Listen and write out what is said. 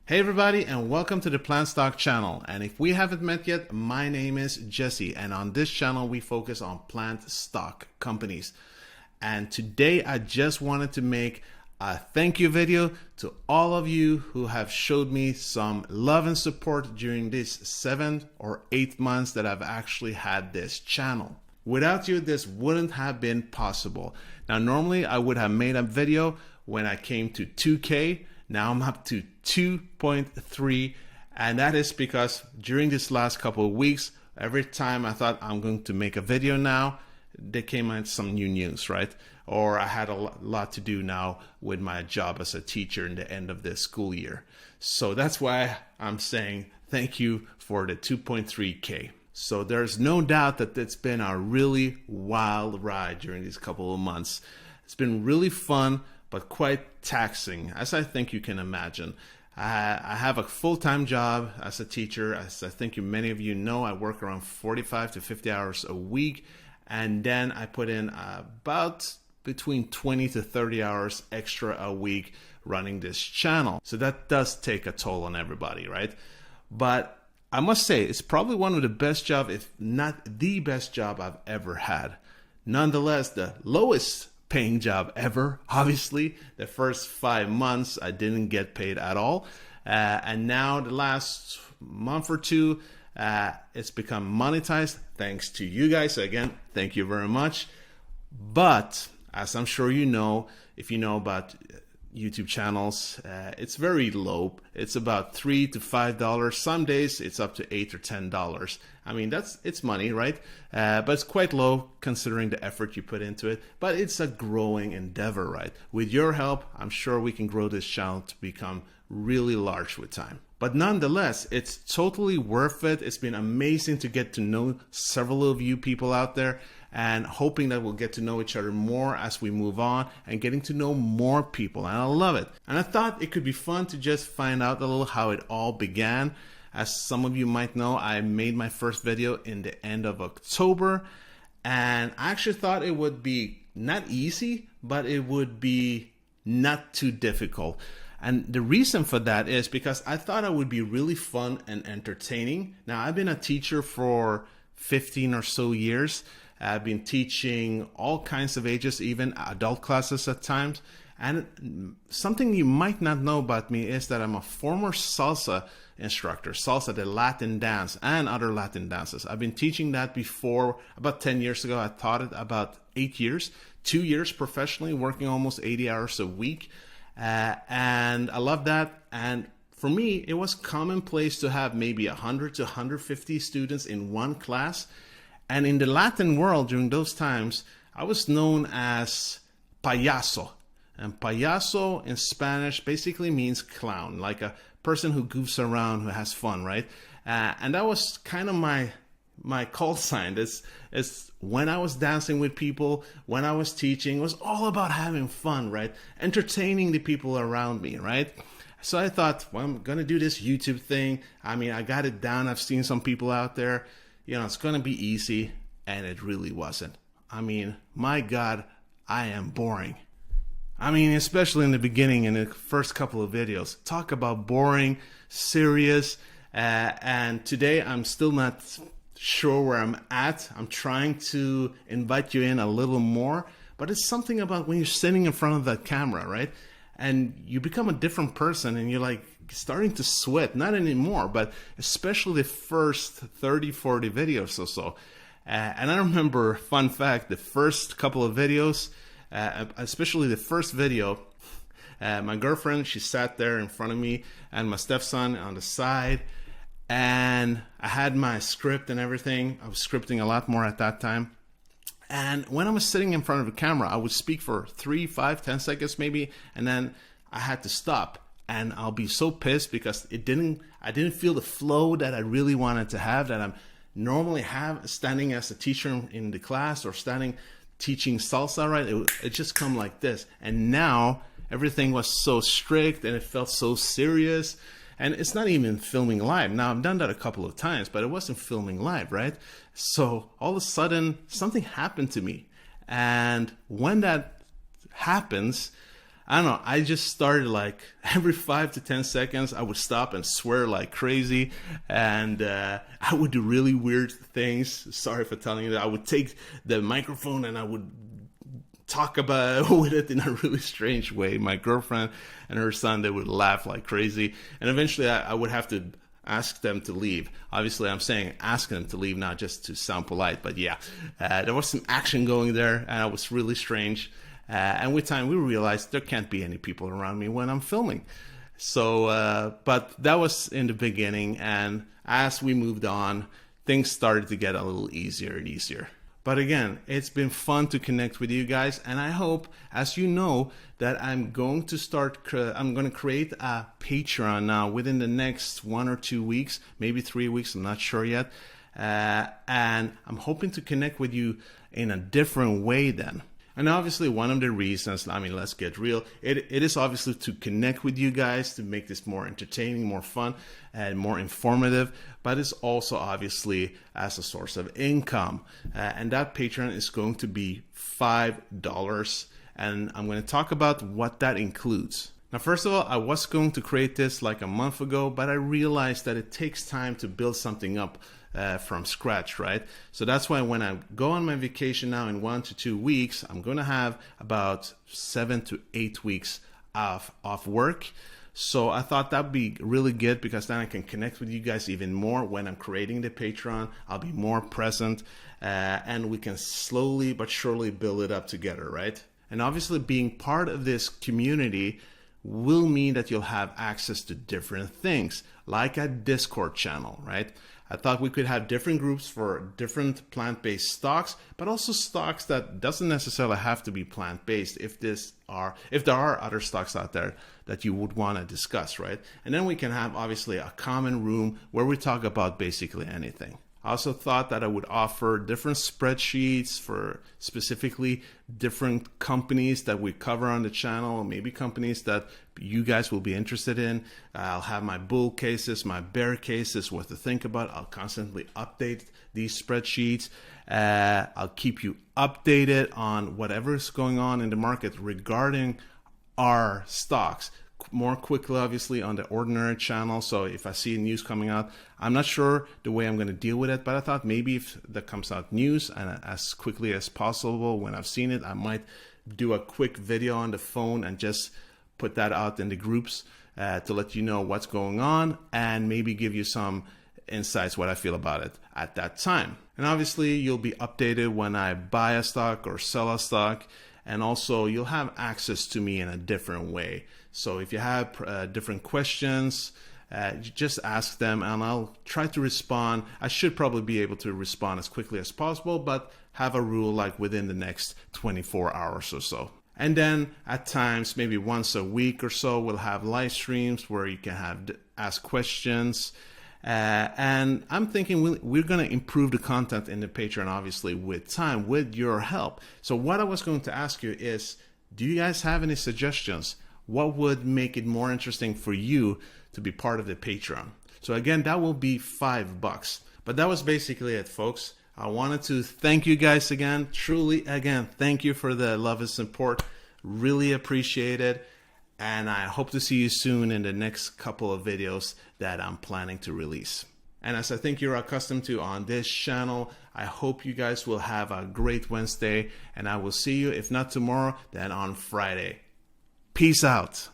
Hey everybody, and welcome to the PlantStock channel. And if we haven't met yet, my name is Jesse, and on this channel we focus on plant stock companies. And today I just wanted to make a thank you video to all of you who have showed me some love and support during these 7 or 8 months that I've actually had this channel. Without you, this wouldn't have been possible. Now, normally I would have made a video when I came to 2K. Now I'm up to 2.3, and that is because during this last couple of weeks, every time I thought I'm going to make a video now, there came out some new news, right? Or I had a lot to do now with my job as a teacher in the end of the school year. So that's why I'm saying thank you for the 2.3K. So there's no doubt that it's been a really wild ride during these couple of months. It's been really fun, but quite taxing, as I think you can imagine. I have a full-time job as a teacher. As I think many of you know, I work around 45 to 50 hours a week, and then I put in about between 20 to 30 hours extra a week running this channel. So that does take a toll on everybody, right? But I must say, it's probably one of the best jobs, if not the best job I've ever had. Nonetheless, the lowest paying job ever. Obviously, the first 5 months I didn't get paid at all, and now the last month or two it's become monetized thanks to you guys. So again, thank you very much. But as I'm sure you know, if you know about YouTube channels, it's very low. It's about $3 to $5. Some days it's up to $8 or $10. I mean, it's money, right? But it's quite low considering the effort you put into it. But it's a growing endeavor, right? With your help, I'm sure we can grow this channel to become really large with time. But nonetheless, it's totally worth it. It's been amazing to get to know several of you people out there, and hoping that we'll get to know each other more as we move on and getting to know more people. And I love it. And I thought it could be fun to just find out a little how it all began. As some of you might know, I made my first video in the end of October, and I actually thought it would be not easy, but it would be not too difficult. And the reason for that is because I thought it would be really fun and entertaining. Now, I've been a teacher for 15 or so years. I've been teaching all kinds of ages, even adult classes at times. And something you might not know about me is that I'm a former salsa instructor, salsa, the Latin dance, and other Latin dances. I've been teaching that before. About 10 years ago, I taught it about 8 years, 2 years professionally, working almost 80 hours a week. And I love that. And for me, it was commonplace to have maybe 100 to 150 students in one class. And in the Latin world during those times, I was known as payaso. And payaso in Spanish basically means clown, like a person who goofs around, who has fun, right? And that was kind of my call sign. It's when I was dancing with people, when I was teaching, it was all about having fun, right? Entertaining the people around me, right? So I thought, well, I'm going to do this YouTube thing. I mean, I got it down. I've seen some people out there. You know, it's going to be easy, and it really wasn't. I mean, my God, I am boring. I mean, especially in the beginning, in the first couple of videos. Talk about boring, serious, and today I'm still not sure where I'm at. I'm trying to invite you in a little more, but it's something about when you're sitting in front of that camera, right? And you become a different person, and you're like starting to sweat. Not anymore, but especially the first 30, 40 videos or so. And I remember, fun fact, the first couple of videos, especially the first video, my girlfriend, she sat there in front of me, and my stepson on the side, and I had my script and everything. I was scripting a lot more at that time. And when I was sitting in front of the camera, I would speak for 3, 5, 10 seconds maybe, and then I had to stop. And I'll be so pissed because I didn't feel the flow that I really wanted to have, that I'm normally have standing as a teacher in the class or standing teaching salsa, right? It just come like this. And now everything was so strict and it felt so serious. And it's not even filming live. Now, I've done that a couple of times, but it wasn't filming live, right? So all of a sudden, something happened to me. And when that happens, I don't know, I just started like every 5 to 10 seconds, I would stop and swear like crazy. And I would do really weird things. Sorry for telling you that. I would take the microphone and I would talk about with it in a really strange way. My girlfriend and her son, they would laugh like crazy. And eventually I would have to ask them to leave. Obviously, I'm saying ask them to leave, not just to sound polite. But yeah, there was some action going there, and it was really strange. And with time, we realized there can't be any people around me when I'm filming. So, but that was in the beginning. And as we moved on, things started to get a little easier and easier. But again, it's been fun to connect with you guys. And I hope, as you know, that I'm going to create a Patreon now within the next 1 or 2 weeks, maybe 3 weeks. I'm not sure yet. And I'm hoping to connect with you in a different way then. And obviously one of the reasons, I mean, let's get real, it is obviously to connect with you guys, to make this more entertaining, more fun, and more informative, but it's also obviously as a source of income. And that Patreon is going to be $5. And I'm going to talk about what that includes. Now, first of all, I was going to create this like a month ago, but I realized that it takes time to build something up from scratch, right? So that's why when I go on my vacation now in 1 to 2 weeks, I'm going to have about 7 to 8 weeks off work. So I thought that'd be really good because then I can connect with you guys even more when I'm creating the Patreon. I'll be more present and we can slowly but surely build it up together, right? And obviously being part of this community will mean that you'll have access to different things, like a Discord channel, right? I thought we could have different groups for different plant-based stocks, but also stocks that doesn't necessarily have to be plant-based if there are other stocks out there that you would want to discuss, right? And then we can have obviously a common room where we talk about basically anything. I also thought that I would offer different spreadsheets for specifically different companies that we cover on the channel, maybe companies that you guys will be interested in. I'll have my bull cases, my bear cases, what to think about. I'll constantly update these spreadsheets. I'll keep you updated on whatever is going on in the market regarding our stocks. More quickly, obviously, on the ordinary channel. So if I see news coming out, I'm not sure the way I'm going to deal with it, but I thought maybe if there comes out news and as quickly as possible when I've seen it, I might do a quick video on the phone and just put that out in the groups to let you know what's going on and maybe give you some insights what I feel about it at that time. And obviously you'll be updated when I buy a stock or sell a stock. And also you'll have access to me in a different way. So if you have different questions, just ask them and I'll try to respond. I should probably be able to respond as quickly as possible, but have a rule like within the next 24 hours or so. And then at times, maybe once a week or so, we'll have live streams where you can ask questions. And I'm thinking we're going to improve the content in the Patreon, obviously, with time, with your help. So what I was going to ask you is, do you guys have any suggestions? What would make it more interesting for you to be part of the Patreon? So again, that will be $5. But that was basically it, folks. I wanted to thank you guys again. Truly, again, thank you for the love and support. Really appreciate it. And I hope to see you soon in the next couple of videos that I'm planning to release. And as I think you're accustomed to on this channel, I hope you guys will have a great Wednesday. And I will see you, if not tomorrow, then on Friday. Peace out.